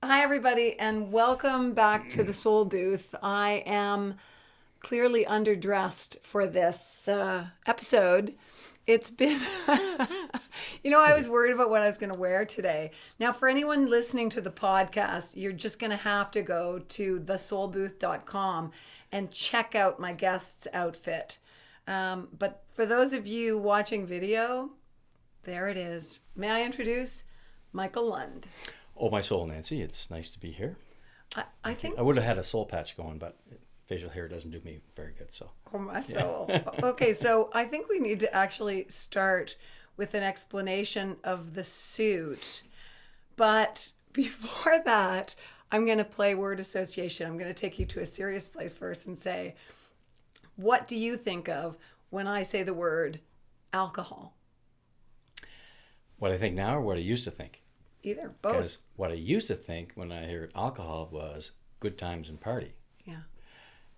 Hi, everybody, and welcome back to the Soul Booth. I am clearly underdressed for this episode. It's been, I was worried about what I was going to wear today. Now, for anyone listening to the podcast, you're just going to have to go to thesoulbooth.com and check out my guest's outfit. But for those of you watching video, there it is. May I introduce Michael Lund? Oh, my soul, Nancy. It's nice to be here. I think I would have had a soul patch going, but facial hair doesn't do me very good. So. Oh, my soul. Okay, so I think we need to actually start with an explanation of the suit. But before that, I'm going to play word association. I'm going to take you to a serious place first and say, what do you think of when I say the word alcohol? What I think now or what I used to think? Either, both. Because what I used to think when I heard alcohol was good times and party. Yeah.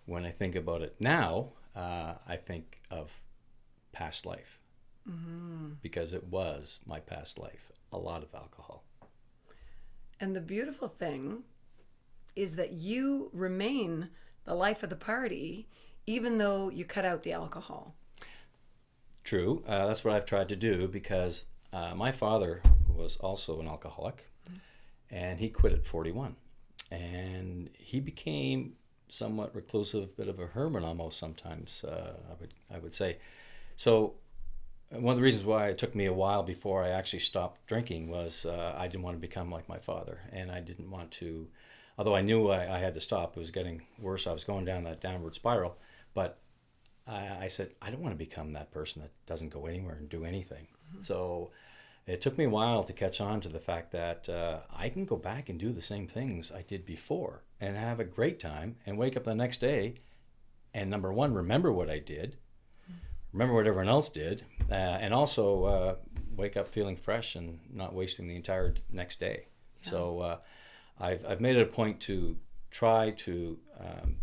When I think about it now, I think of past life. Mm-hmm. Because it was my past life, a lot of alcohol. And the beautiful thing is that you remain the life of the party, even though you cut out the alcohol. True. That's what I've tried to do because my father was also an alcoholic, and he quit at 41. And he became somewhat reclusive, bit of a hermit almost sometimes, I would say. So one of the reasons why it took me a while before I actually stopped drinking was I didn't want to become like my father, and I didn't want to, although I knew I had to stop, it was getting worse, I was going down that downward spiral, but I said, I don't want to become that person that doesn't go anywhere and do anything. Mm-hmm. So it took me a while to catch on to the fact that I can go back and do the same things I did before and have a great time and wake up the next day and, number one, remember what I did, remember what everyone else did, and also wake up feeling fresh and not wasting the entire next day. Yeah. So I've made it a point to try to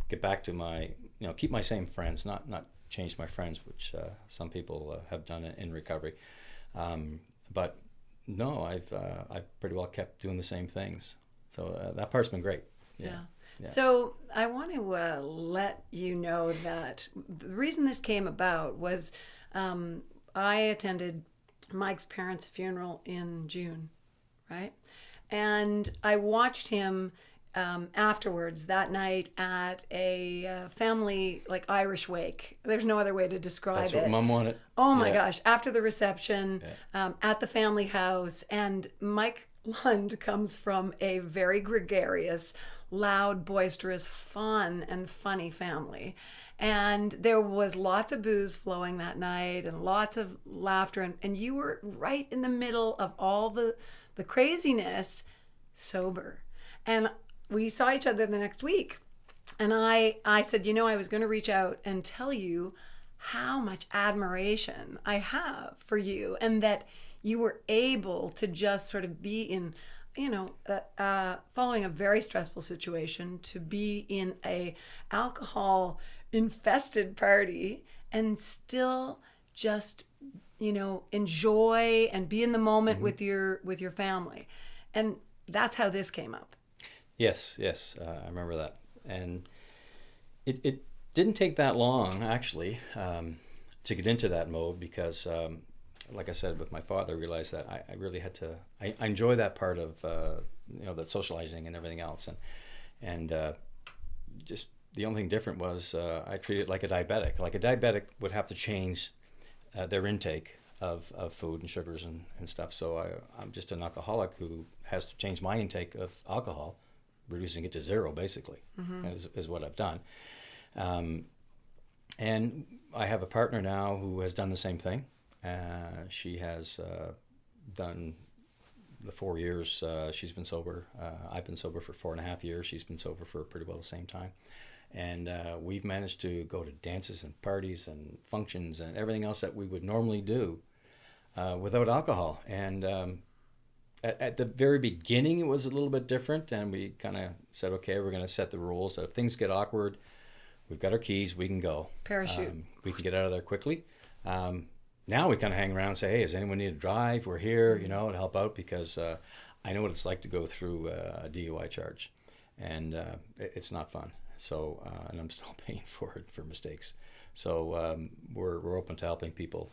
get back to my, keep my same friends, not change my friends, which some people have done in recovery. But no, I've pretty well kept doing the same things. So that part's been great. Yeah. So I want to let you know that the reason this came about was I attended Mike's parents' funeral in June, right? And I watched him afterwards that night at a family like Irish wake. There's no other way to describe That's it. That's what Mom wanted. Oh my gosh! After the reception, at the family house, and Mike Lund comes from a very gregarious, loud, boisterous, fun and funny family. And there was lots of booze flowing that night and lots of laughter. And you were right in the middle of all the craziness, sober. And we saw each other the next week. And I said, I was going to reach out and tell you how much admiration I have for you and that you were able to just sort of be in, following a very stressful situation, to be in a alcohol infested party and still just, enjoy and be in the moment mm-hmm. with your family. And that's how this came up. Yes, I remember that. And it didn't take that long, actually, to get into that mode because, like I said, with my father, I realized that I really had to, I enjoy that part of, that socializing and everything else. And just the only thing different was I treated it like a diabetic. Like a diabetic would have to change their intake of food and sugars and stuff. So I'm just an alcoholic who has to change my intake of alcohol, reducing it to zero, basically, mm-hmm. is what I've done. And I have a partner now who has done the same thing. She has done the 4 years she's been sober. I've been sober for 4.5 years. She's been sober for pretty well the same time. And we've managed to go to dances and parties and functions and everything else that we would normally do without alcohol. And at the very beginning, it was a little bit different, and we kind of said, okay, we're going to set the rules that if things get awkward, we've got our keys, we can go. Parachute. We can get out of there quickly. now we kind of hang around and say, hey, does anyone need a drive? We're here, you know, to help out, because I know what it's like to go through a DUI charge, and it's not fun. So, and I'm still paying for it for mistakes. So we're open to helping people,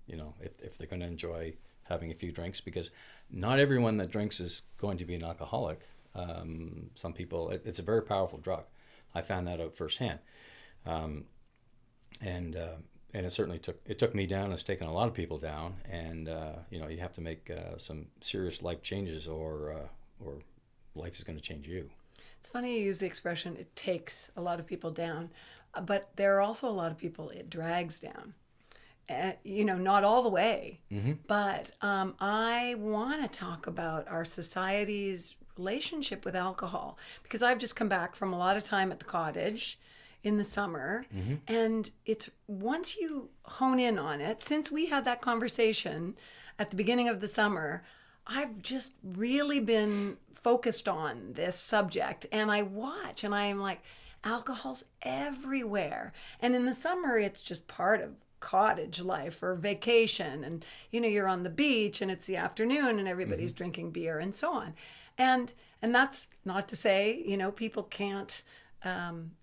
you know, if they're going to enjoy having a few drinks, because not everyone that drinks is going to be an alcoholic. Some people, it's a very powerful drug. I found that out firsthand. And it certainly took me down. It's taken a lot of people down, and you know, you have to make some serious life changes, or life is going to change you. It's funny you use the expression, it takes a lot of people down, but there are also a lot of people it drags down. You know, not all the way, but I want to talk about our society's relationship with alcohol, because I've just come back from a lot of time at the cottage in the summer, and it's, once you hone in on it, since we had that conversation at the beginning of the summer, I've just really been focused on this subject, and I watch and I'm like, alcohol's everywhere. And in the summer, it's just part of cottage life or vacation, and you know, you're on the beach and it's the afternoon and everybody's drinking beer and so on. And that's not to say, you know, people can't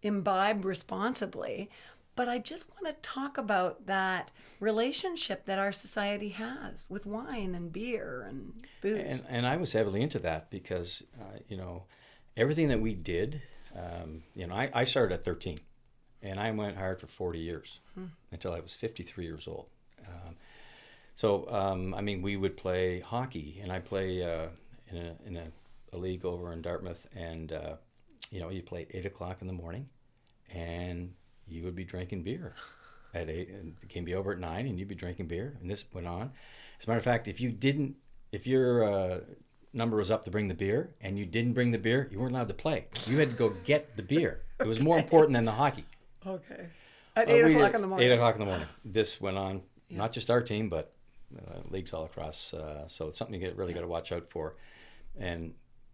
imbibe responsibly, but I just want to talk about that relationship that our society has with wine and beer and booze. And I was heavily into that because, you know, everything that we did, you know, I started at 13, and I went hard for 40 years until I was 53 years old. I mean, we would play hockey, and I play in a league over in Dartmouth, and you know, you play 8 o'clock in the morning, and you would be drinking beer at 8, and the game be over at 9, and you'd be drinking beer, and this went on. As a matter of fact, if your number was up to bring the beer, and you didn't bring the beer, you weren't allowed to play. You had to go get the beer. It was more important than the hockey. Okay. At 8 o'clock in the morning. 8 o'clock in the morning. This went on, not just our team, but leagues all across. So it's something you really got to watch out for. And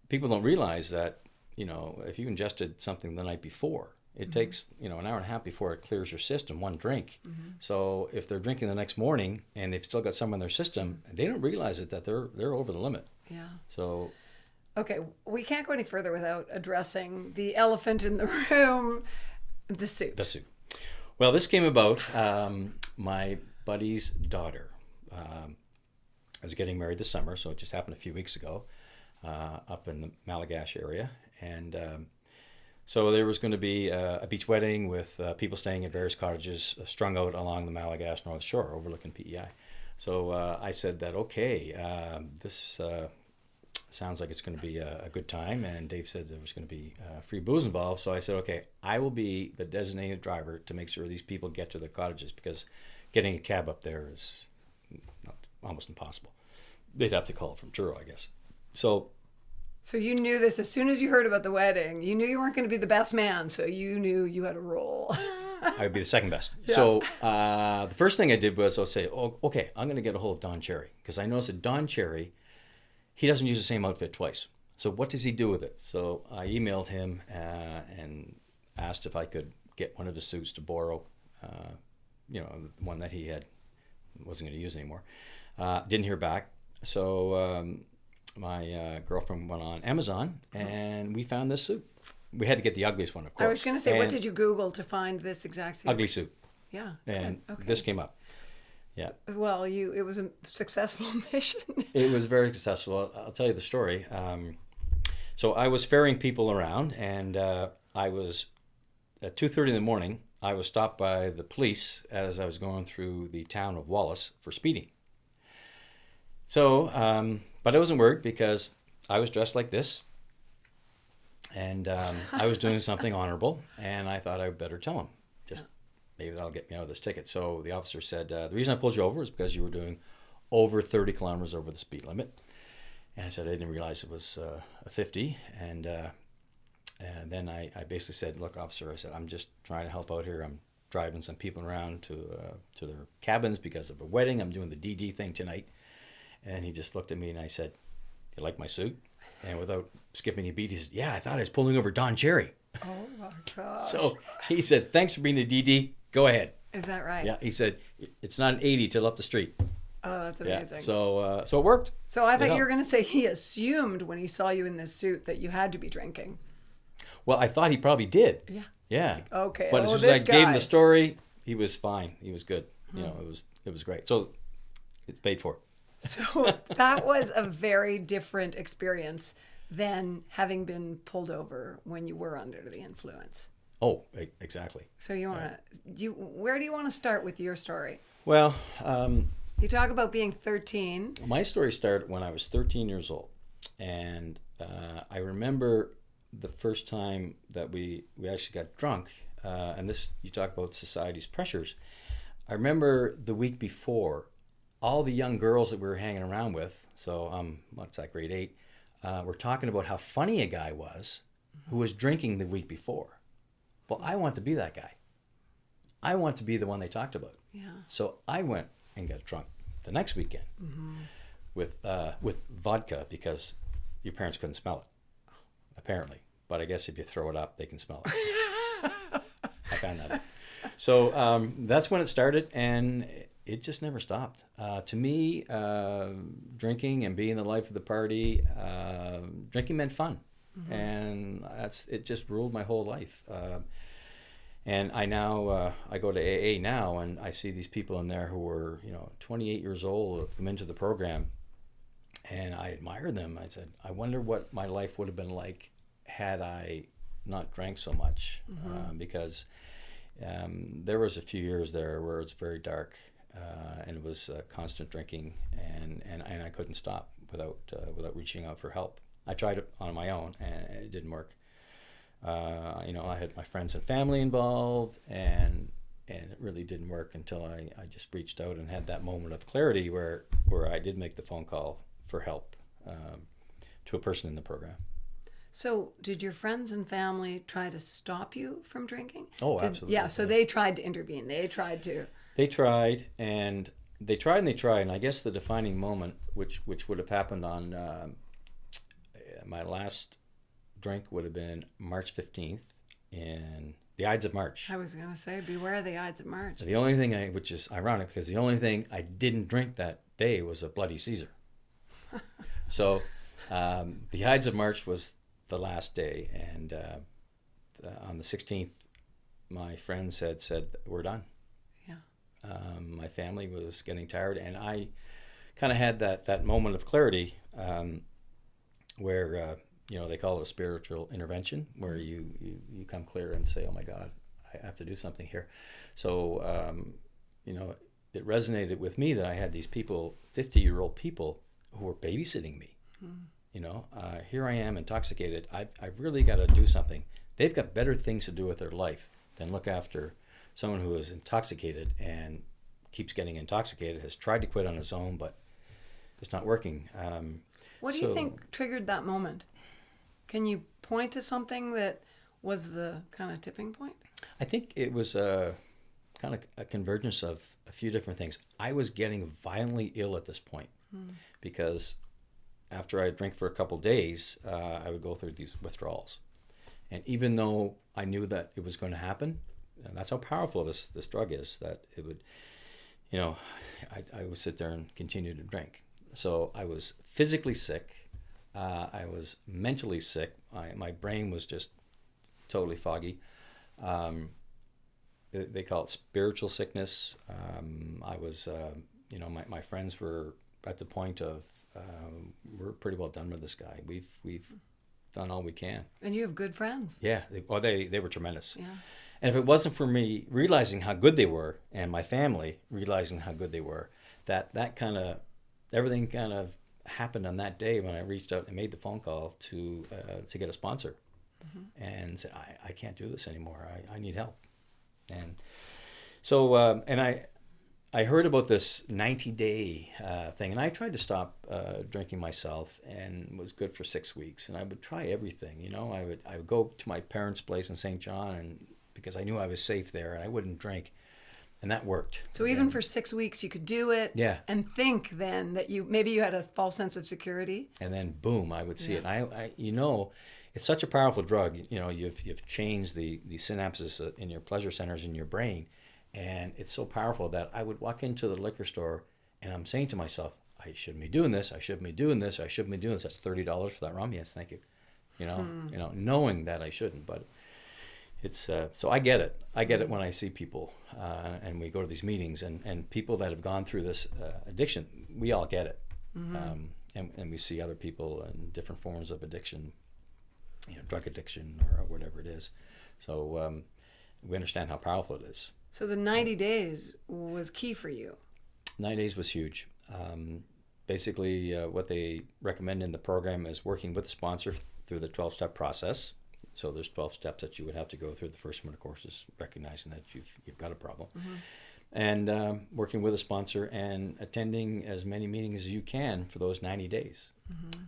people don't realize that, you know, if you ingested something the night before, it takes, you know, an hour and a half before it clears your system, one drink. So if they're drinking the next morning and they've still got some in their system, they don't realize it, that they're over the limit. Yeah. So. Okay, we can't go any further without addressing the elephant in the room, the suit. The suit. Well, this came about, my buddy's daughter was getting married this summer, so it just happened a few weeks ago, up in the Malagash area. And so there was going to be a beach wedding with people staying at various cottages strung out along the Malagash North Shore overlooking PEI. So I said that, okay, this sounds like it's going to be a good time. And Dave said there was going to be free booze involved. So I said, okay, I will be the designated driver to make sure these people get to their cottages, because getting a cab up there is almost impossible. They'd have to call from Truro, I guess. So you knew this as soon as you heard about the wedding. You knew you weren't going to be the best man, so you knew you had a role. I would be the second best. Yeah. So the first thing I did was I'll say, oh, okay, I'm going to get a hold of Don Cherry, because I noticed that Don Cherry, he doesn't use the same outfit twice. So what does he do with it? So I emailed him and asked if I could get one of his suits to borrow, you know, one that he wasn't going to use anymore. Didn't hear back. So my girlfriend went on Amazon, and we found this suit. We had to get the ugliest one, of course. I was going to say, what did you Google to find this exact suit? Ugly suit. Yeah. And okay. This came up. Yeah. Well, it was a successful mission. It was very successful. I'll tell you the story. So I was ferrying people around, and I was at 2:30 in the morning. I was stopped by the police as I was going through the town of Wallace for speeding. So, but I wasn't worried, because I was dressed like this, and I was doing something honorable, and I thought I would better tell him. Just maybe that'll get me out of this ticket. So the officer said, the reason I pulled you over is because you were doing over 30 kilometers over the speed limit. And I said, I didn't realize it was a 50. And then I basically said, look, officer, I said, I'm just trying to help out here. I'm driving some people around to their cabins because of a wedding. I'm doing the DD thing tonight. And he just looked at me, and I said, you like my suit? And without skipping a beat, he said, yeah, I thought I was pulling over Don Cherry. Oh, my God. So he said, thanks for being the DD. Go ahead. Is that right? Yeah, he said, it's not an 80 till up the street. Oh, that's amazing. Yeah, so it worked. So I thought you were going to say he assumed when he saw you in this suit that you had to be drinking. Well, I thought he probably did. Yeah. Yeah. Like, okay. But as soon as I gave him the story, he was fine. He was good. You know, it was great. So it's paid for. So that was a very different experience than having been pulled over when you were under the influence. Oh, exactly. So you want to, where do you want to start with your story? Well, you talk about being 13. my story started when I was 13 years old. And I remember the first time that we actually got drunk, and this, you talk about society's pressures. I remember the week before, all the young girls that we were hanging around with, so what's that, grade 8, were talking about how funny a guy was who was drinking the week before. Well, I want to be that guy. I want to be the one they talked about. Yeah. So I went and got drunk the next weekend with vodka because your parents couldn't smell it, apparently. But I guess if you throw it up, they can smell it. I found that out. So that's when it started, and it just never stopped. To me, drinking and being the life of the party, drinking meant fun. And it just ruled my whole life. And I now, I go to AA now, and I see these people in there who were, 28 years old, have come into the program, and I admire them. I said, I wonder what my life would have been like had I not drank so much, because there was a few years there where it was very dark, and it was constant drinking, and I couldn't stop without reaching out for help. I tried it on my own, and it didn't work. I had my friends and family involved, and it really didn't work until I just reached out and had that moment of clarity where I did make the phone call for help to a person in the program. So did your friends and family try to stop you from drinking? Oh, absolutely. Yeah, so they tried to intervene. They tried, and I guess the defining moment, which would have happened on my last drink would have been March 15th in the Ides of March. I was going to say, beware the Ides of March. The only thing which is ironic, because the only thing I didn't drink that day was a Bloody Caesar. So the Ides of March was the last day, and on the 16th, my friends had said, we're done. Yeah. My family was getting tired, and I kind of had that moment of clarity where they call it a spiritual intervention, where you come clear and say, oh my God, I have to do something here. So it resonated with me that I had these people, 50-year-old people, who were babysitting me. Here I am intoxicated. I've really got to do something. They've got better things to do with their life than look after someone who is intoxicated and keeps getting intoxicated, has tried to quit on his own, but it's not working. What do you think triggered that moment? Can you point to something that was the kind of tipping point? I think it was kind of a convergence of a few different things. I was getting violently ill at this point because after I drink for a couple of days, I would go through these withdrawals. And even though I knew that it was going to happen, and that's how powerful this drug is, that it would, I would sit there and continue to drink. So I was physically sick. I was mentally sick. My brain was just totally foggy. They call it spiritual sickness. I was, my friends were at the point of, we're pretty well done with this guy. We've done all we can. And you have good friends. Yeah, they were tremendous. Yeah. And if it wasn't for me realizing how good they were, and my family realizing how good they were, that kind of, everything kind of happened on that day when I reached out and made the phone call to get a sponsor, and said, I can't do this anymore. I need help. And so, and I heard about this 90-day thing, and I tried to stop drinking myself, and was good for 6 weeks. And I would try everything, I would go to my parents' place in St. John, and because I knew I was safe there, and I wouldn't drink, and that worked. So even for 6 weeks, you could do it, yeah, and think then that maybe you had a false sense of security, and then boom, I would see it. I it's such a powerful drug. You've changed the synapses in your pleasure centers in your brain. And it's so powerful that I would walk into the liquor store and I'm saying to myself, I shouldn't be doing this. I shouldn't be doing this. I shouldn't be doing this. That's $30 for that rum. Yes, thank you. Knowing that I shouldn't, but it's so I get it. I get it when I see people and we go to these meetings and people that have gone through this addiction. We all get it, and we see other people in different forms of addiction, drug addiction or whatever it is. So we understand how powerful it is. So the 90 days was key for you. 90 days was huge. Basically, what they recommend in the program is working with the sponsor through the 12-step process. So there's 12 steps that you would have to go through. The first one, of course, is recognizing that you've got a problem. And working with a sponsor and attending as many meetings as you can for those 90 days.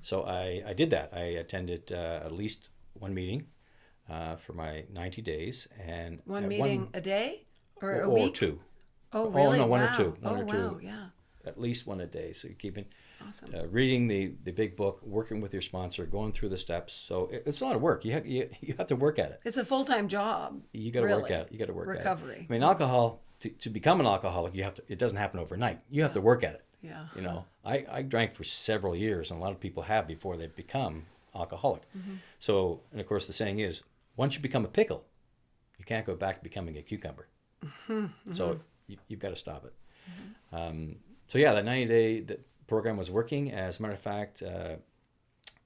So I did that. I attended at least one meeting for my 90 days. And one meeting a day or a week? Or two. Oh, really? Oh, no, one wow. or two. Wow, yeah. At least one a day. So you're keeping awesome. Reading the big book, working with your sponsor, going through the steps. So it's a lot of work. You have to work at it. It's a full-time job. You got to work at it. You got to work at it. Recovery. I mean, alcohol, to become an alcoholic, it doesn't happen overnight. You have to work at it. Yeah. I drank for several years, and a lot of people have before they become alcoholic. So, and of course the saying is, once you become a pickle, you can't go back to becoming a cucumber. So you've got to stop it. So yeah, that 90-day program was working. As a matter of fact,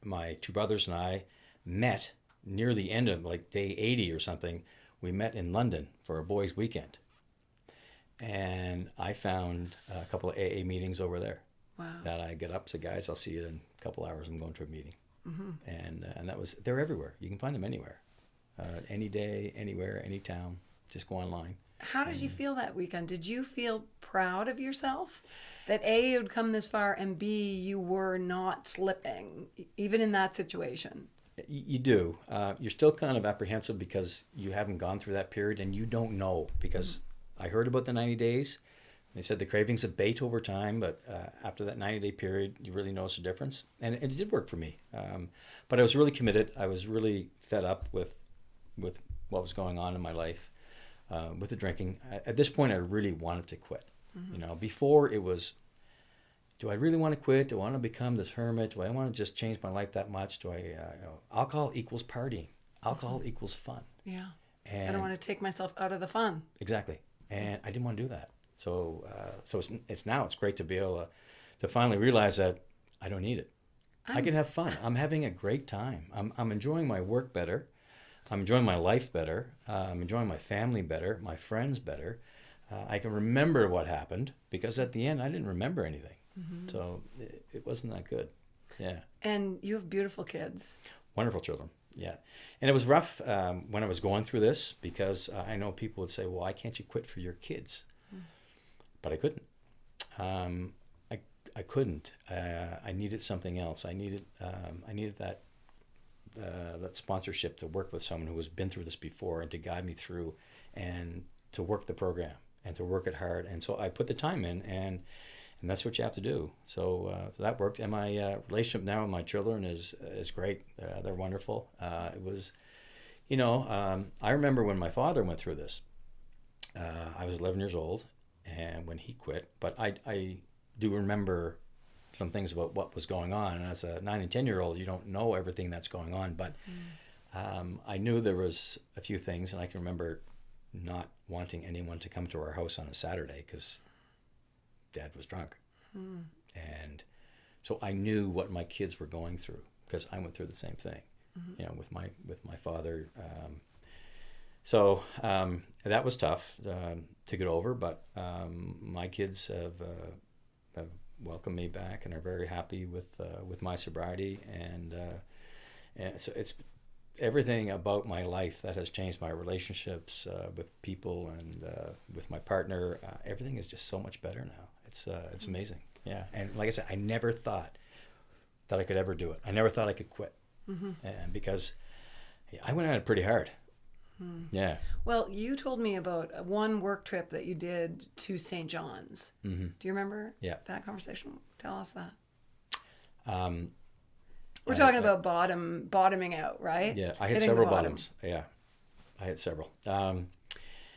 my two brothers and I met near the end of like day 80 or something. We met in London for a boys' weekend. And I found a couple of AA meetings over there. Wow. That I get up, said, guys, I'll see you in a couple hours. I'm going to a meeting. And they're everywhere. You can find them anywhere. Any day, anywhere, any town. Just go online. How did you feel that weekend? Did you feel proud of yourself? That A, you had come this far, and B, you were not slipping, even in that situation? You do. You're still kind of apprehensive because you haven't gone through that period and you don't know. Because I heard about the 90 days. They said the cravings abate over time, but after that 90-day period, you really notice a difference. And it did work for me. But I was really committed. I was really fed up with what was going on in my life. With the drinking. At this point, I really wanted to quit. Before it was, do I really want to quit? Do I want to become this hermit? Do I want to just change my life that much? Alcohol equals partying. Alcohol equals fun. Yeah. And I don't want to take myself out of the fun. Exactly. And I didn't want to do that. So it's great to be able to finally realize that I don't need it. I can have fun. I'm having a great time. I'm enjoying my work better. I'm enjoying my life better. I'm enjoying my family better, my friends better. I can remember what happened because at the end I didn't remember anything. So it wasn't that good. Yeah. And you have beautiful kids. Wonderful children. Yeah. And it was rough when I was going through this because I know people would say, well, why can't you quit for your kids? But I couldn't. I couldn't. I needed something else. I needed that sponsorship to work with someone who has been through this before and to guide me through and to work the program and to work it hard. And so I put the time in and that's what you have to do. So that worked. And my relationship now with my children is great. They're wonderful. It was, I remember when my father went through this. I was 11 years old and when he quit, but I do remember some things about what was going on. And as a 9 and 10-year-old, you don't know everything that's going on. But I knew there was a few things, and I can remember not wanting anyone to come to our house on a Saturday because Dad was drunk. And so I knew what my kids were going through because I went through the same thing, with my father. So that was tough to get over, but my kids have welcomed me back and are very happy with my sobriety, and so it's everything about my life that has changed my relationships with people and with my partner. Everything is just so much better now. It's amazing. Yeah, and like I said, I never thought that I could ever do it. I never thought I could quit, and because I went at it pretty hard. Yeah. Well, you told me about one work trip that you did to St. John's. Do you remember that conversation? Tell us that. We're talking about bottoming out, right? Yeah, I had several bottoms. Yeah, I had several.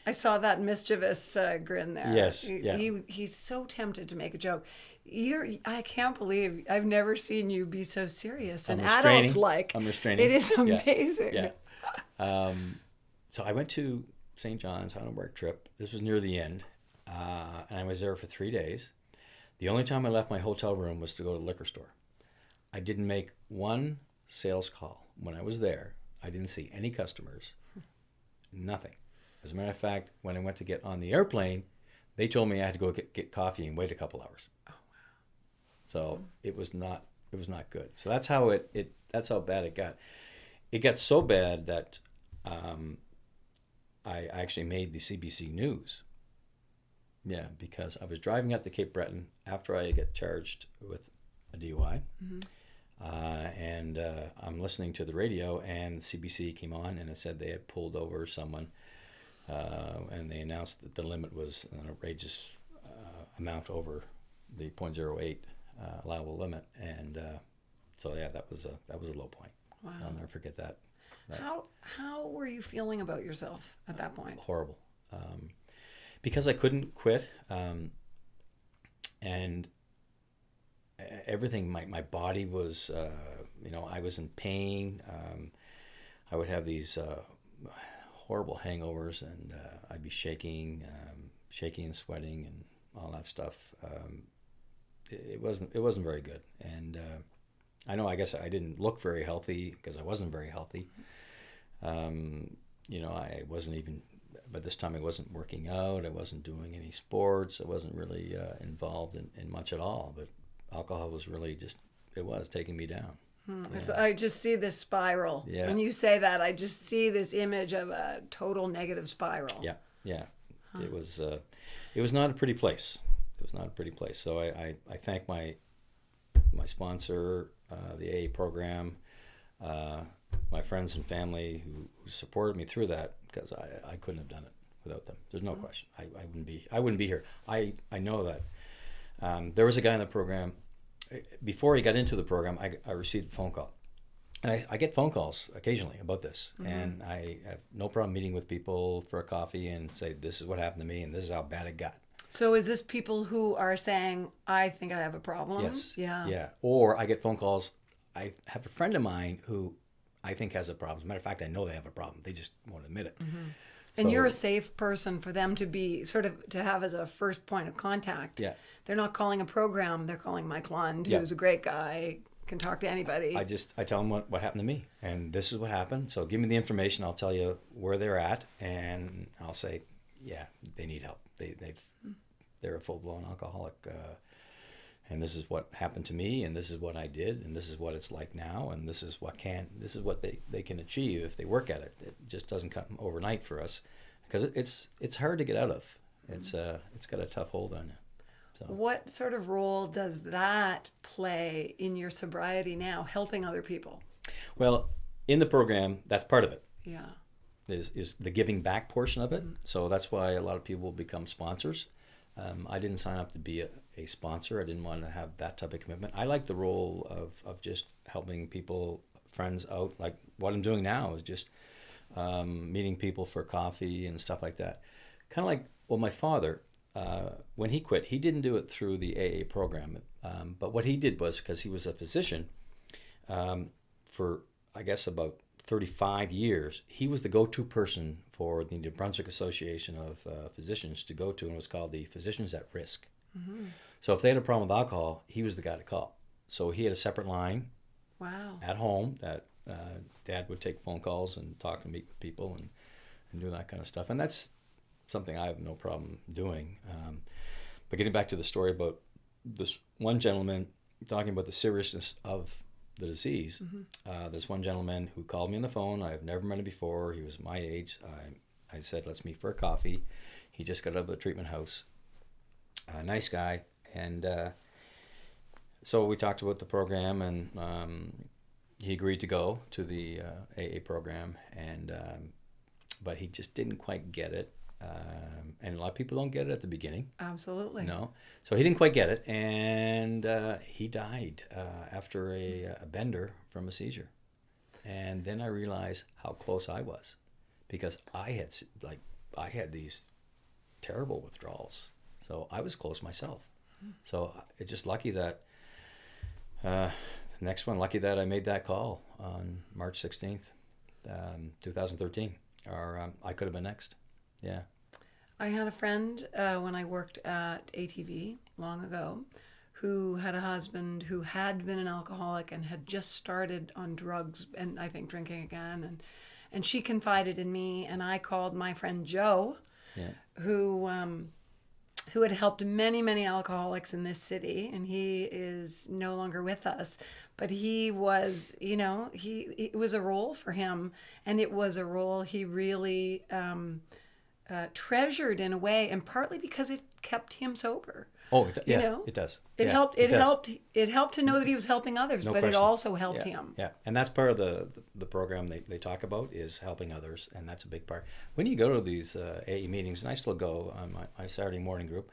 I saw that mischievous grin there. Yes, yeah. He's so tempted to make a joke. I can't believe I've never seen you be so serious and adult-like. I'm restraining. It is amazing. Yeah. So I went to St. John's on a work trip. This was near the end, and I was there for 3 days. The only time I left my hotel room was to go to the liquor store. I didn't make one sales call when I was there. I didn't see any customers. Nothing. As a matter of fact, when I went to get on the airplane, they told me I had to go get coffee and wait a couple hours. Oh wow! So it was not good. So that's how that's how bad it got. It got so bad that I actually made the CBC News. Yeah, because I was driving up to Cape Breton after I got charged with a DUI. And I'm listening to the radio, and CBC came on, and it said they had pulled over someone, and they announced that the limit was an outrageous amount over the .08 allowable limit, and so yeah, that was a low point. Wow. I'll never forget that. How were you feeling about yourself at that point? Horrible, because I couldn't quit, and everything, my body was, I was in pain. I would have these horrible hangovers, and I'd be shaking and sweating and all that stuff. It wasn't very good. And I guess I didn't look very healthy because I wasn't very healthy. I wasn't even, by this time I wasn't working out. I wasn't doing any sports. I wasn't really involved in much at all. But alcohol was really it was taking me down. Yeah. I just see this spiral. Yeah. When you say that, I just see this image of a total negative spiral. Yeah. Huh. It was not a pretty place. It was not a pretty place. So I thank my sponsor, the AA program, my friends and family who supported me through that, because I couldn't have done it without them. There's no question. I wouldn't be here. I know that. There was a guy in the program. Before he got into the program, I received a phone call. And I get phone calls occasionally about this. And I have no problem meeting with people for a coffee and say, this is what happened to me and this is how bad it got. So is this people who are saying, I think I have a problem? Yes. Yeah. Yeah. Or I get phone calls. I have a friend of mine who I think has a problem. As a matter of fact, I know they have a problem. They just won't admit it. And you're a safe person for them to be to have as a first point of contact. Yeah. They're not calling a program. They're calling Mike Lund, who's a great guy, can talk to anybody. I tell them what happened to me, and this is what happened. So give me the information. I'll tell you where they're at, and I'll say, yeah, they need help. They're a full-blown alcoholic, and this is what happened to me, and this is what I did, and this is what it's like now, and this is what they can achieve if they work at it. It just doesn't come overnight for us, because it's hard to get out of. It's got a tough hold on you. So. What sort of role does that play in your sobriety now, helping other people? Well, in the program, that's part of it. Yeah. Is the giving back portion of it. So that's why a lot of people become sponsors. I didn't sign up to be a sponsor. I didn't want to have that type of commitment. I like the role of just helping people, friends out. Like what I'm doing now is just meeting people for coffee and stuff like that. Kind of like, my father, when he quit, he didn't do it through the AA program. But what he did was, because he was a physician, for, I guess, about 35 years, he was the go-to person for the New Brunswick Association of Physicians to go to, and it was called the Physicians at Risk. So if they had a problem with alcohol, he was the guy to call. So he had a separate line at home that Dad would take phone calls and talk and meet with people and do that kind of stuff. And that's something I have no problem doing. But getting back to the story about this one gentleman, talking about the seriousness of the disease. There's one gentleman who called me on the phone. I've never met him before. He was my age. I said, let's meet for a coffee. He just got out of the treatment house. A nice guy. And so we talked about the program, and he agreed to go to the AA program. And but he just didn't quite get it. And a lot of people don't get it at the beginning. Absolutely. No. So he didn't quite get it, and he died after a bender from a seizure. And then I realized how close I was, because I had I had these terrible withdrawals. So I was close myself. So it's just lucky that, next one, lucky that I made that call on March 16th, 2013. Or I could have been next. Yeah. I had a friend when I worked at ATV long ago who had a husband who had been an alcoholic and had just started on drugs and I think drinking again. And she confided in me, and I called my friend Joe, who had helped many, many alcoholics in this city, and he is no longer with us. But he was, it was a role for him, and it was a role he really treasured in a way, and partly because it kept him sober. Oh, it does. It helped. It helped. It helped to know that he was helping others, No but question. it also helped him. Yeah, and that's part of the program they talk about is helping others, and that's a big part. When you go to these AE meetings, and I still go on my Saturday morning group,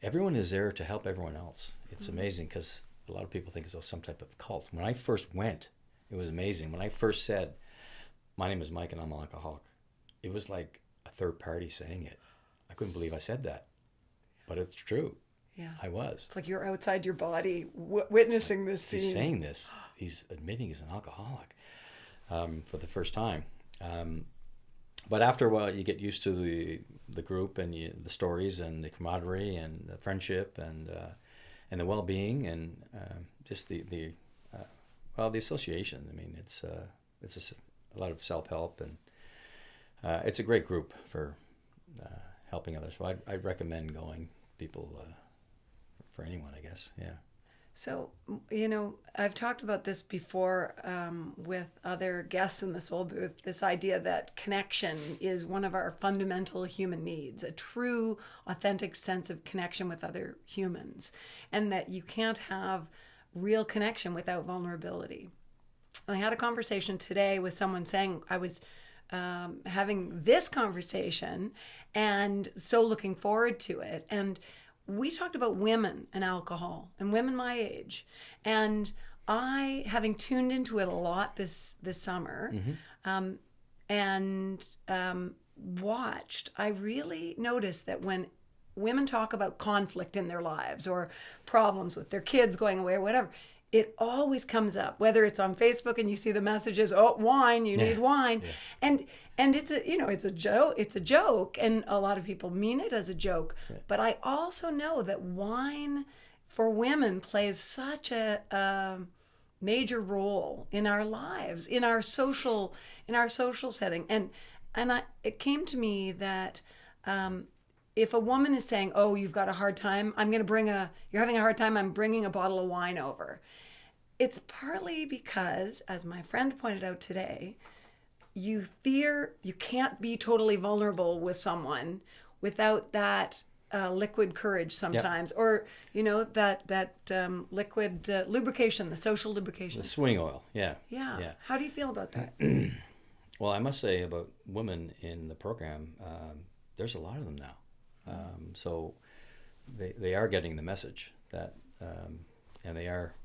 everyone is there to help everyone else. It's amazing because a lot of people think it's some type of cult. When I first went, it was amazing. When I first said, "My name is Mike and I'm an alcoholic," it was like a third party saying it. I couldn't believe I said that. But it's true. Yeah. I was. It's like you're outside your body witnessing this scene. He's saying this. He's admitting he's an alcoholic for the first time. But after a while, you get used to the group and the stories and the camaraderie and the friendship and the well-being and just the association. I mean, it's a lot of self-help and it's a great group for helping others. So I'd recommend going, people, for anyone, I guess. Yeah. So, I've talked about this before with other guests in the Soul Booth, this idea that connection is one of our fundamental human needs, a true, authentic sense of connection with other humans, and that you can't have real connection without vulnerability. And I had a conversation today with someone saying I was having this conversation and so looking forward to it. And we talked about women and alcohol and women my age. And I, having tuned into it a lot this summer, and watched, I really noticed that when women talk about conflict in their lives or problems with their kids going away or whatever, it always comes up, whether it's on Facebook and you see the messages, "Oh, wine, you need wine." Yeah. And it's a joke, and a lot of people mean it as a joke. Yeah. But I also know that wine for women plays such a major role in our lives, in our social setting. And it came to me that if a woman is saying, "Oh, you've got a hard time, you're having a hard time, I'm bringing a bottle of wine over," it's partly because, as my friend pointed out today, you fear you can't be totally vulnerable with someone without that liquid courage sometimes, or that liquid lubrication, the social lubrication, the swing oil. Yeah. How do you feel about that? Well, I must say about women in the program, there's a lot of them now. So they are getting the message that, and they are,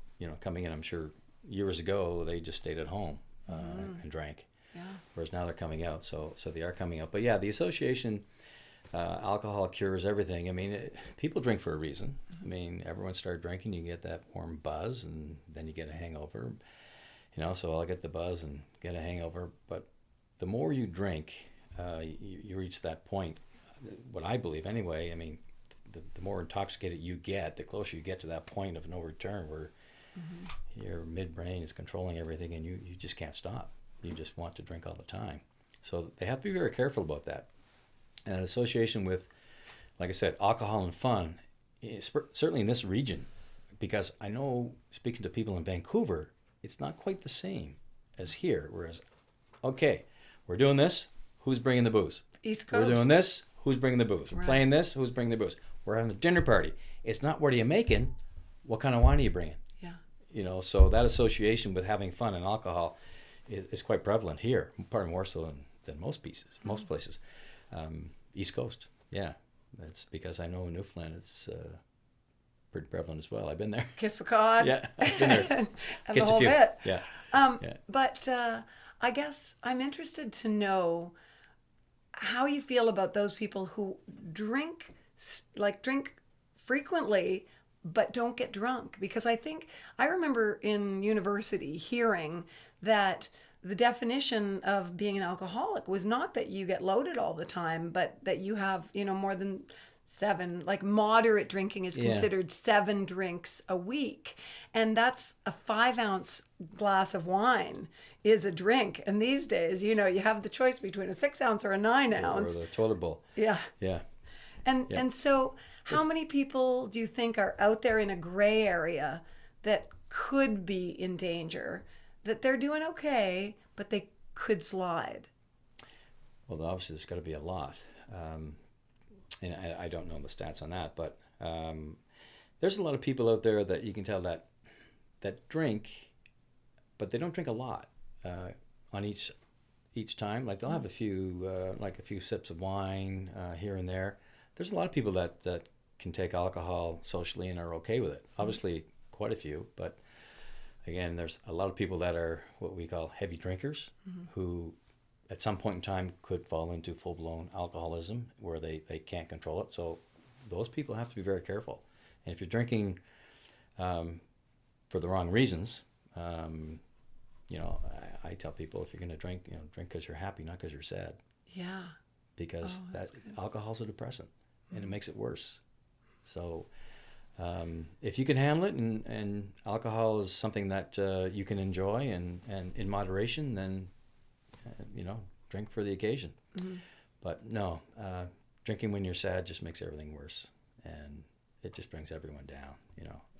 coming in. I'm sure years ago they just stayed at home and drank, whereas now they're coming out. So they are coming out. But yeah, the association, alcohol cures everything. I mean, people drink for a reason. I mean, everyone started drinking. You get that warm buzz, and then you get a hangover. So I'll get the buzz and get a hangover. But the more you drink, you reach that point. What I believe anyway, I mean, the more intoxicated you get, the closer you get to that point of no return where your midbrain is controlling everything and you just can't stop. You just want to drink all the time. So they have to be very careful about that. And an association with, like I said, alcohol and fun, certainly in this region, because I know, speaking to people in Vancouver, it's not quite the same as here. Whereas, okay, we're doing this, who's bringing the booze? East Coast. We're doing this, who's bringing the booze? We're Right. playing this, who's bringing the booze? We're having a dinner party. It's not what are you making, what kind of wine are you bringing? Yeah. So that association with having fun and alcohol is quite prevalent here, probably more so than most places. East Coast, yeah. That's because I know in Newfoundland it's pretty prevalent as well. I've been there. Kiss the cod. Yeah, I've been there. and Kissed the whole a few. bit. Yeah. But I guess I'm interested to know how you feel about those people who drink, drink frequently, but don't get drunk. Because I remember in university hearing that the definition of being an alcoholic was not that you get loaded all the time, but that you have, more than seven, like moderate drinking is considered 7 drinks a week. And that's a 5-ounce glass of wine is a drink. And these days, you have the choice between a 6-ounce or a 9-ounce. Or the toilet bowl. Yeah. Yeah. And so how many people do you think are out there in a gray area that could be in danger, that they're doing okay, but they could slide? Well, obviously there's got to be a lot. And I don't know the stats on that, but there's a lot of people out there that you can tell that drink, but they don't drink a lot on each time. Like they'll have a few sips of wine here and there. There's a lot of people that can take alcohol socially and are okay with it. Obviously, quite a few, but again, there's a lot of people that are what we call heavy drinkers who at some point in time could fall into full-blown alcoholism where they can't control it. So those people have to be very careful. And if you're drinking for the wrong reasons, I tell people if you're going to drink, drink because you're happy, not because you're sad. Yeah. Because alcohol's a depressant and it makes it worse. So if you can handle it and alcohol is something that you can enjoy and in moderation, then drink for the occasion. But no, drinking when you're sad just makes everything worse, and it just brings everyone down.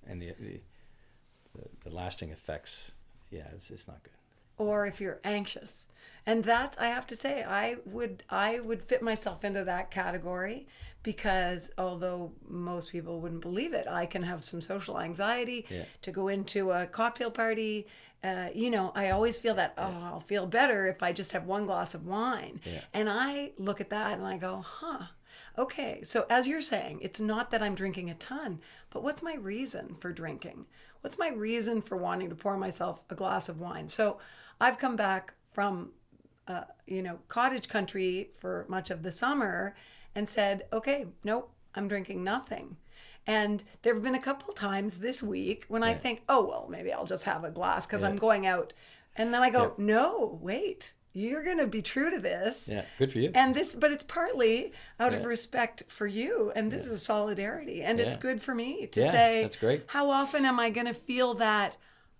And the lasting effects, it's not good. Or if you're anxious, and that's, I have to say, I would fit myself into that category, because although most people wouldn't believe it, I can have some social anxiety to go into a cocktail party. I always feel that, I'll feel better if I just have 1 glass of wine. Yeah. And I look at that and I go, okay. So as you're saying, it's not that I'm drinking a ton, but what's my reason for drinking? What's my reason for wanting to pour myself a glass of wine? So I've come back from, cottage country for much of the summer and said, okay, nope, I'm drinking nothing. And there have been a couple times this week when I think, oh, well, maybe I'll just have a glass because I'm going out. And then I go, no, wait, you're going to be true to this. Yeah, good for you. And but it's partly out of respect for you. And this is solidarity. And it's good for me to say, that's great. How often am I going to feel that,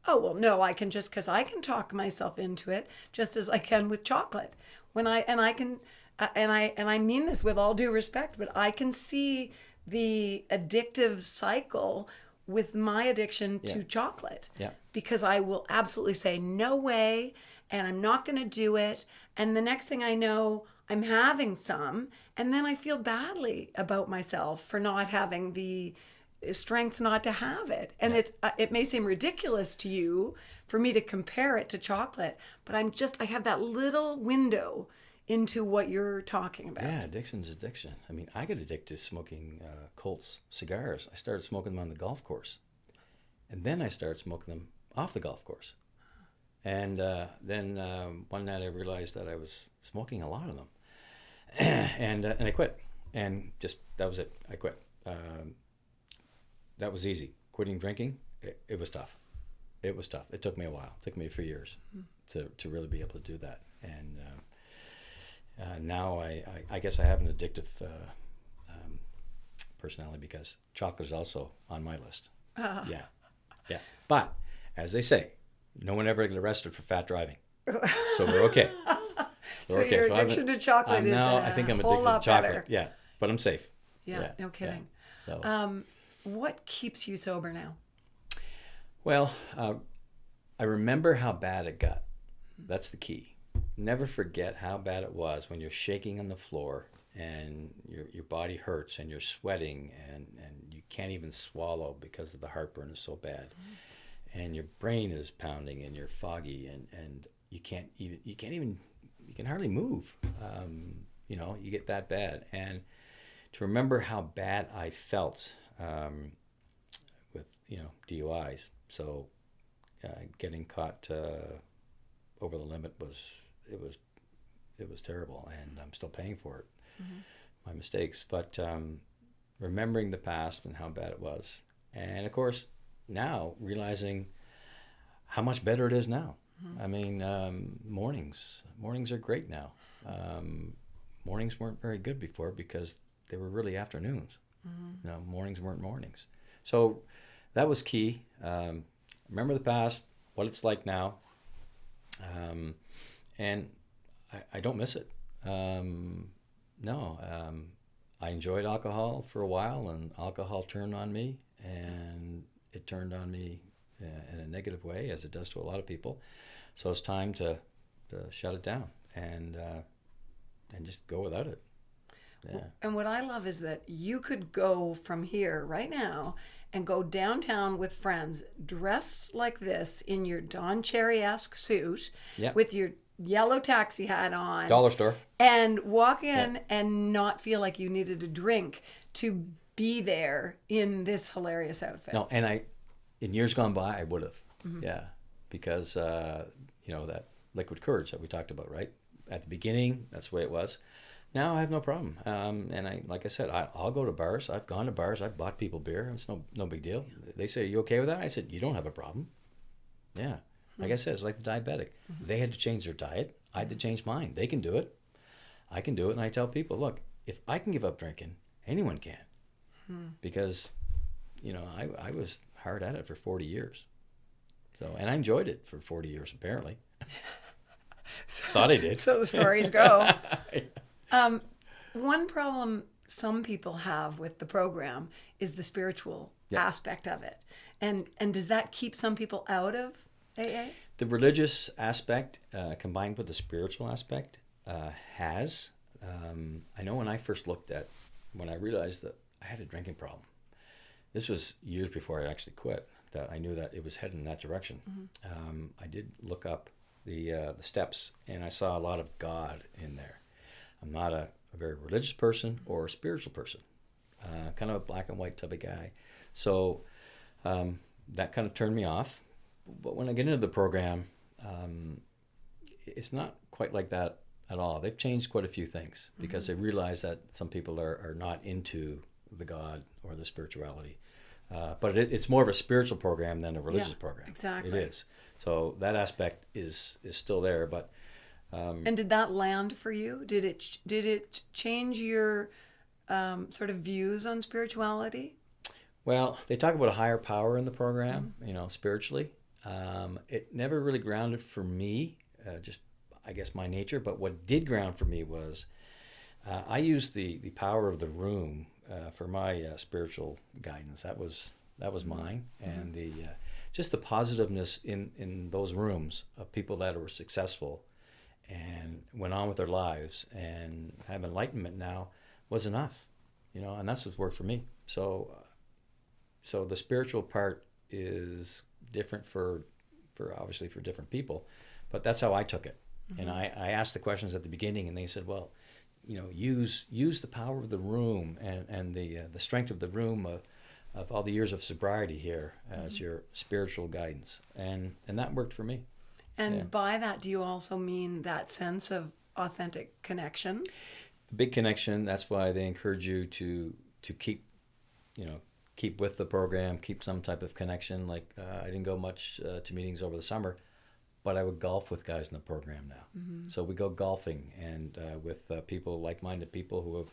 oh, well, no, I can just, because I can talk myself into it just as I can with chocolate. And I mean this with all due respect, but I can see the addictive cycle with my addiction to chocolate. Yeah. Because I will absolutely say, no way, and I'm not going to do it. And the next thing I know, I'm having some, and then I feel badly about myself for not having the strength not to have it. And it may seem ridiculous to you for me to compare it to chocolate, but I have that little window into what you're talking about. Yeah, addiction's addiction. I mean, I got addicted to smoking Colts cigars. I started smoking them on the golf course. And then I started smoking them off the golf course. And then one night I realized that I was smoking a lot of them. and I quit. And that was it. I quit. That was easy. Quitting drinking, it was tough. It was tough. It took me a while. It took me a few years to really be able to do that. And now I guess I have an addictive personality because chocolate is also on my list. Yeah. But as they say, no one ever gets arrested for fat driving, so we're okay. So your addiction to chocolate is I think I'm addicted to chocolate. Better. Yeah, but I'm safe. Yeah, no kidding. Yeah. So, what keeps you sober now? Well, I remember how bad it got. That's the key. Never forget how bad it was when you're shaking on the floor and your body hurts and you're sweating and you can't even swallow because of the heartburn is so bad. And your brain is pounding and you're foggy and you can hardly move. You get that bad. And to remember how bad I felt with DUIs. So getting caught over the limit was was terrible, and I'm still paying for it, my mistakes. But remembering the past and how bad it was, and of course now realizing how much better it is now. I mean, mornings are great now. Mornings weren't very good before because they were really afternoons. Mornings weren't mornings. So that was key. Remember the past, what it's like now, and I don't miss it. I enjoyed alcohol for a while, and alcohol turned on me, and it turned on me in a negative way, as it does to a lot of people. So it's time to shut it down and just go without it. Yeah. And what I love is that you could go from here right now and go downtown with friends dressed like this in your Don Cherry-esque suit with your yellow taxi hat on. Dollar store. And walk in and not feel like you needed a drink to be there in this hilarious outfit. No, and in years gone by, I would have. Yeah. Because, that liquid courage that we talked about, right? At the beginning, that's the way it was. Now I have no problem. And like I said, I'll go to bars. I've gone to bars. I've bought people beer. It's no big deal. They say, "Are you okay with that?" I said, "You don't have a problem." Yeah. Like I said, it's like the diabetic. They had to change their diet. I had to change mine. They can do it. I can do it. And I tell people, look, if I can give up drinking, anyone can. Because, I was hard at it for 40 years. So, and I enjoyed it for 40 years, apparently. Thought I did. So the stories go. One problem some people have with the program is the spiritual aspect of it. And does that keep some people out of AA? The religious aspect combined with the spiritual aspect has. I know when I realized that I had a drinking problem, this was years before I actually quit, that I knew that it was heading in that direction. I did look up the steps, and I saw a lot of God in there. I'm not a very religious person or a spiritual person, kind of a black and white type of guy. So that kind of turned me off. But when I get into the program, it's not quite like that at all. They've changed quite a few things because they realize that some people are not into the God or the spirituality. But it's more of a spiritual program than a religious program. Exactly. It is. So that aspect is still there, but and did that land for you? Did it change your sort of views on spirituality? Well, they talk about a higher power in the program, spiritually. It never really grounded for me, just I guess my nature. But what did ground for me was I used the power of the room for my spiritual guidance. That was mine, and just the positiveness in those rooms of people that were successful and went on with their lives and have enlightenment now was enough, and that's what's worked for me. So the spiritual part is different for obviously for different people, but that's how I took it. And I asked the questions at the beginning, and they said, well, use the power of the room and the strength of the room of all the years of sobriety here as your spiritual guidance, and that worked for me. And by that, do you also mean that sense of authentic connection? The big connection. That's why they encourage you to keep with the program, keep some type of connection. Like I didn't go much to meetings over the summer, but I would golf with guys in the program now. So we go golfing and with people, like-minded people who have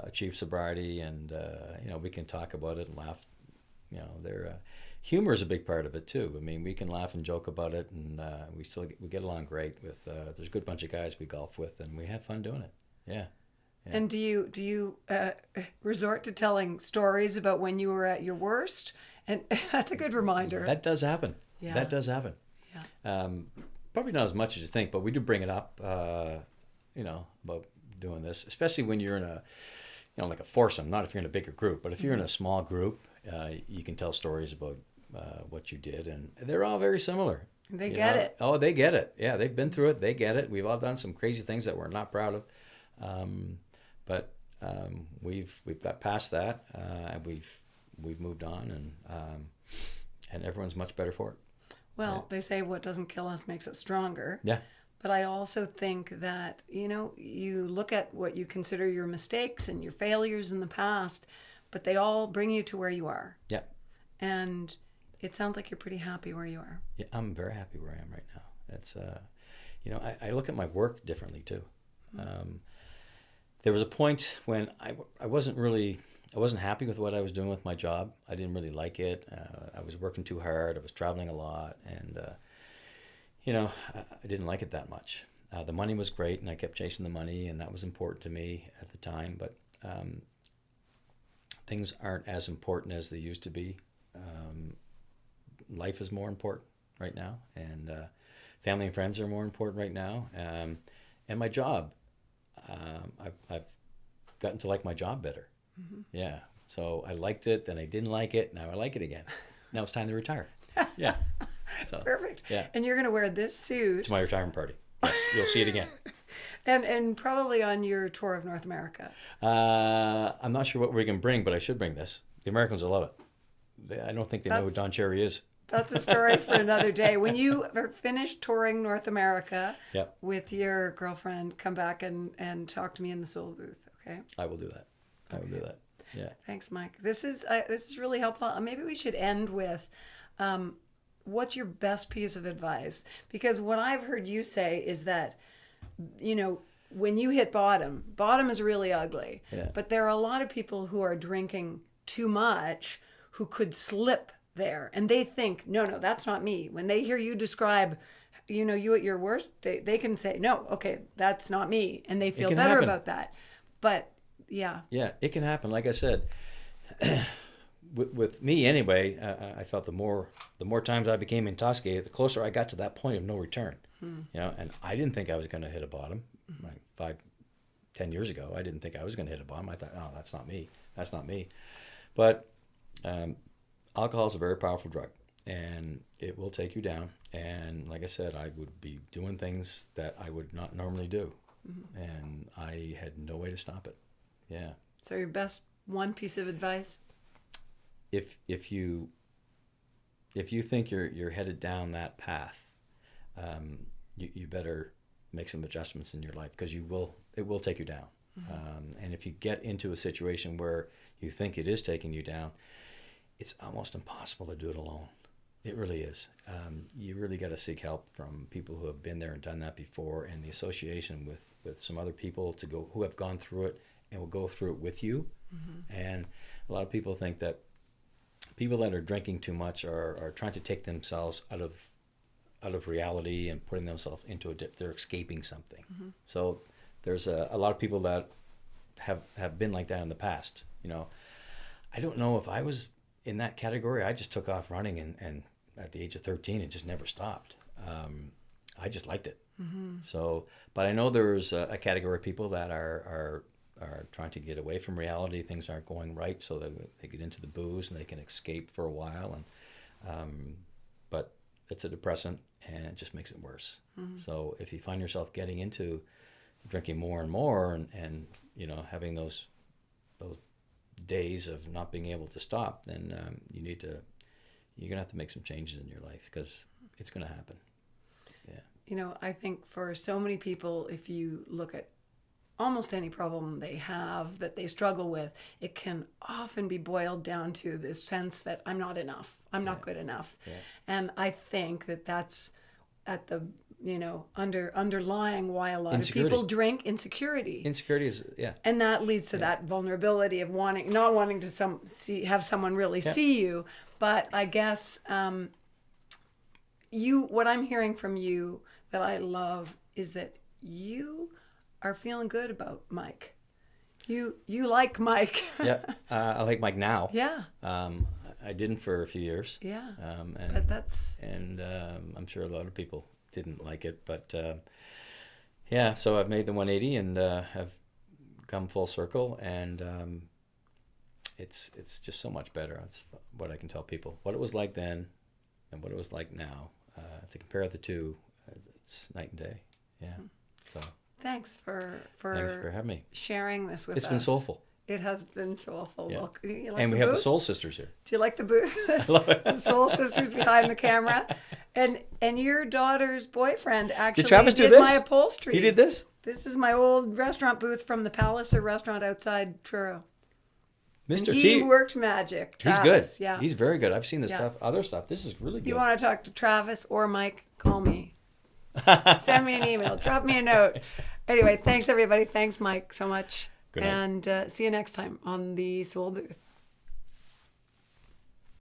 achieved sobriety, and we can talk about it and laugh. Humor is a big part of it too. I mean, we can laugh and joke about it, and we get along great with. There's a good bunch of guys we golf with, and we have fun doing it. Yeah. And do you resort to telling stories about when you were at your worst? And that's a good reminder. That does happen. Yeah. That does happen. Yeah. Probably not as much as you think, but we do bring it up. About doing this, especially when you're in a, like a foursome. Not if you're in a bigger group, but if you're in a small group, you can tell stories about what you did, and they're all very similar. They get it. Oh, they get it. Yeah, they've been through it. They get it. We've all done some crazy things that we're not proud of. But we've got past that, and we've moved on, and everyone's much better for it. Well, they say what doesn't kill us makes us stronger. Yeah. But I also think that, you look at what you consider your mistakes and your failures in the past, but they all bring you to where you are. Yeah. And it sounds like you're pretty happy where you are. Yeah, I'm very happy where I am right now. It's, I look at my work differently too. There was a point when I wasn't happy with what I was doing with my job. I didn't really like it. I was working too hard. I was traveling a lot, and I didn't like it that much. The money was great, and I kept chasing the money, and that was important to me at the time. But things aren't as important as they used to be. Life is more important right now, and family and friends are more important right now. And my job, I've gotten to like my job better. Mm-hmm. Yeah. So I liked it, then I didn't like it. Now I like it again. Now it's time to retire. Yeah. So, perfect. Yeah. And you're going to wear this suit to my retirement party. Yes, you'll see it again. And probably on your tour of North America. I'm not sure what we can bring, but I should bring this. The Americans will love it. I don't think they know who Don Cherry is. That's a story for another day. When you are finished touring North America with your girlfriend, come back and talk to me in the Soul booth, okay? I will do that. I will do that. Yeah. Thanks, Mike. This is really helpful. Maybe we should end with what's your best piece of advice? Because what I've heard you say is that, when you hit bottom is really ugly. Yeah. But there are a lot of people who are drinking too much who could slip there, and they think, no, that's not me. When they hear you describe, you at your worst, they can say, no, okay, that's not me, and they feel better about that. But yeah, it can happen. Like I said, with me anyway, I felt the more times I became intoxicated, the closer I got to that point of no return. And I didn't think I was going to hit a bottom. Like 5-10 years ago, I didn't think I was going to hit a bottom. I thought, oh, that's not me. But alcohol is a very powerful drug, and it will take you down. And like I said, I would be doing things that I would not normally do, and I had no way to stop it. Yeah. So your best one piece of advice? If you think you're headed down that path, you better make some adjustments in your life, because it will take you down. And if you get into a situation where you think it is taking you down, it's almost impossible to do it alone. It really is. You really got to seek help from people who have been there and done that before, and the association with some other people who have gone through it and will go through it with you. And a lot of people think that people that are drinking too much are trying to take themselves out of reality and putting themselves into they're escaping something. So there's a lot of people that have been like that in the past. I don't know if I was in that category. I just took off running and at the age of 13 and just never stopped. I just liked it. So, but I know there's a category of people that are trying to get away from reality. Things aren't going right, so they get into the booze and they can escape for a while. But it's a depressant, and it just makes it worse. So if you find yourself getting into drinking more and more, and having those days of not being able to stop, then you're gonna have to make some changes in your life, because it's gonna happen. Yeah. I think for so many people, if you look at almost any problem they have that they struggle with, it can often be boiled down to this sense that I'm not enough. I'm not good enough. Yeah. And I think that that's at the, underlying why a lot of people drink. Insecurity is, yeah. And that leads to that vulnerability of not wanting to have someone really see you. But I guess what I'm hearing from you that I love is that you are feeling good about Mike. You like Mike. Yeah, I like Mike now. Yeah. I didn't for a few years. Yeah. And I'm sure a lot of people didn't like it, but so I've made the 180 and have come full circle, and it's just so much better. That's what I can tell people. What it was like then and what it was like now. To compare the two, it's night and day. Yeah. So. Thanks for having me. Sharing this with us. It's been soulful. It has been so awful. Yeah. Look, you like And we the have the booth? Soul Sisters here. Do you like the booth? I love it. The Soul Sisters behind the camera. And your daughter's boyfriend actually Travis do did this? my upholstery. He did this? This is my old restaurant booth from the Palliser restaurant outside Truro. Mr. And he T. worked magic. He's Travis, good. Yeah. He's very good. I've seen the Yeah. other stuff. This is really good. You want to talk to Travis or Mike? Call me. Send me an email. Drop me a note. Anyway, thanks everybody. Thanks Mike so much. Good night. And see you next time on the Soul Booth.